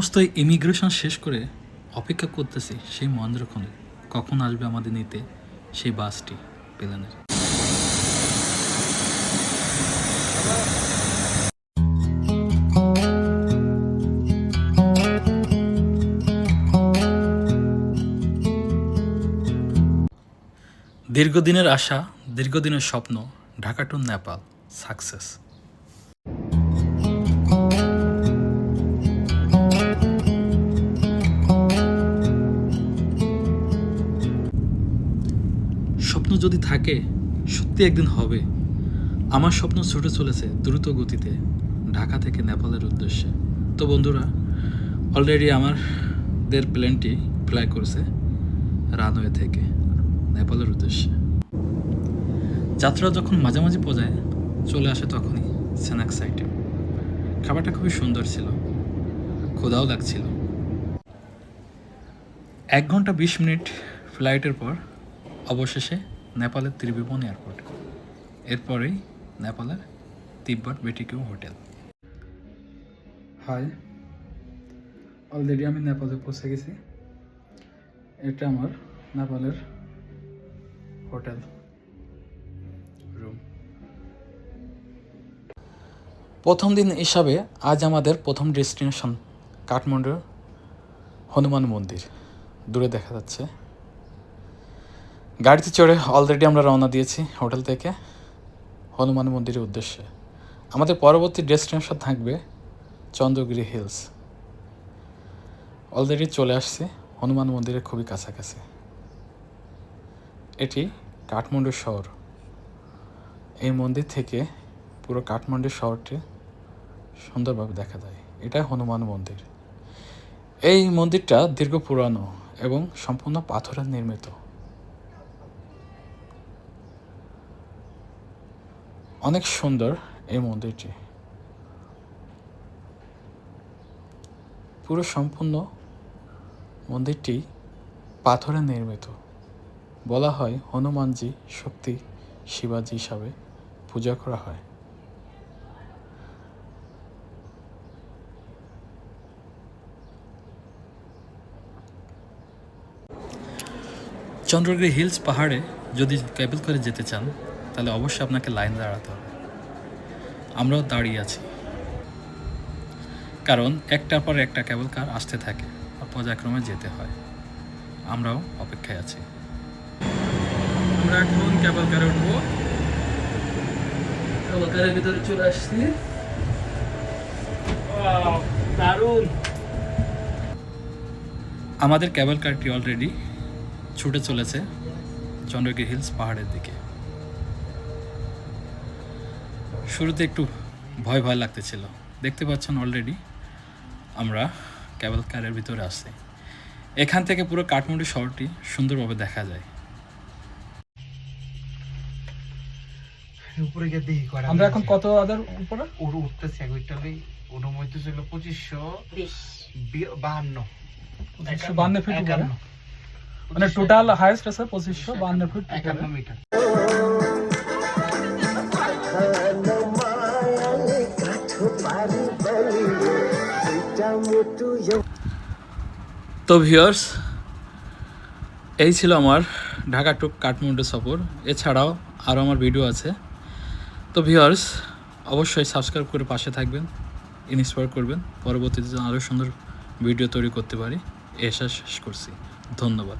সমস্ত ইমিগ্রেশন শেষ করে অপেক্ষা করতেছি সেই মহেন্দ্রক্ষণে কখন আসবে আমাদের নিতে সেই বাসটি প্লেনের। দীর্ঘদিনের আশা, দীর্ঘদিনের স্বপ্ন, ঢাকা টু নেপাল সাকসেস। স্বপ্ন যদি থাকে সত্যি একদিন হবে। আমার স্বপ্ন ছুটে চলেছে দ্রুত গতিতে ঢাকা থেকে নেপালের উদ্দেশ্যে। তো বন্ধুরা, অলরেডি আমাদের প্লেনটি ফ্লাই করেছে রানওয়ে থেকে নেপালের উদ্দেশ্যে। যাত্রা যখন মাঝামাঝি পর্যায়ে চলে আসে তখনই স্ন্যাক সাইটে খাবারটা খুবই সুন্দর ছিল, ক্ষুধাও লাগছিল। 1 ঘন্টা 20 মিনিট ফ্লাইটের পর অবশেষে নেপালের ত্রিভুবন এয়ারপোর্ট, এরপরেই নেপালের তিব্বত বেটিকিউ হোটেল। হাই, অলরেডি আমি নেপালে পৌঁছে গেছি। এটা আমার নেপালের হোটেল রুম। প্রথম দিন হিসাবে আজ আমাদের প্রথম ডেস্টিনেশন কাঠমান্ডুর হনুমান মন্দির দূরে দেখা যাচ্ছে। গাড়িতে চড়ে অলরেডি আমরা রওনা দিয়েছি হোটেল থেকে হনুমান মন্দিরের উদ্দেশ্যে। আমাদের পরবর্তী ডেস্টিনেশন থাকবে চন্দ্রগিরি হিলস। অলরেডি চলে আসছে হনুমান মন্দিরের খুবই কাছাকাছি। এটি কাঠমান্ডু শহর। এই মন্দির থেকে পুরো কাঠমান্ডু শহরটি সুন্দরভাবে দেখা যায়। এটা হনুমান মন্দির। এই মন্দিরটা দীর্ঘ পুরানো এবং সম্পূর্ণ পাথরের নির্মিত। অনেক সুন্দর এই মন্দিরটি। পুরো সম্পূর্ণ মন্দিরটি পাথরে নির্মিত। বলা হয় হনুমানজি শক্তি শিবাজি হিসাবে পূজা করা হয়। চন্দ্রগিরি হিলস পাহাড়ে যদি ক্যাবেল করে যেতে চান তাহলে অবশ্যই আপনাকে লাইন দাঁড়াতে হবে। আমরাও দাঁড়িয়ে আছি, কারণ একটার পর একটা ক্যাবেল কার আসতে থাকে আর পর্যায়ক্রমে যেতে হয়। আমরাও অপেক্ষায় আছি। আমরা এখন ক্যাবেল কারে উঠবো। ক্যাবেল কারের ভিতরে চলে আসছি। দারুণ! আমাদের ক্যাবেল কারটি অলরেডি ছুটে চলেছে চন্দ্রগিরি হিলস পাহাড়ের দিকে। শুরুতে একটু ভয় ভয় লাগতেছিল। দেখতে পাচ্ছেন অলরেডি আমরা ক্যাবেল কারের ভিতরে আসছি। এখান থেকে পুরো কাঠমান্ডু শহরটি সুন্দরভাবে দেখা যায়। উপরে গিয়ে দেখি করা। আমরা এখন কত আদার উপরে উঠতেছি। ওইটালে অনুমতি ছিল 2552 ফিট উপরে, মানে টোটাল হাইয়েস্ট আছে 2552 ফিট 51 মিটার। তো ভিউয়ার্স, এই ছিল আমার ঢাকা টু কাঠমান্ডু সফর। এছাড়াও আরও আমার ভিডিও আছে। তো ভিউয়ার্স, অবশ্যই সাবস্ক্রাইব করে পাশে থাকবেন, ইন্সপায়ার করবেন। পরবর্তীতে আরও সুন্দর ভিডিও তৈরি করতে পারি। এসা শেষ করছি। ধন্যবাদ।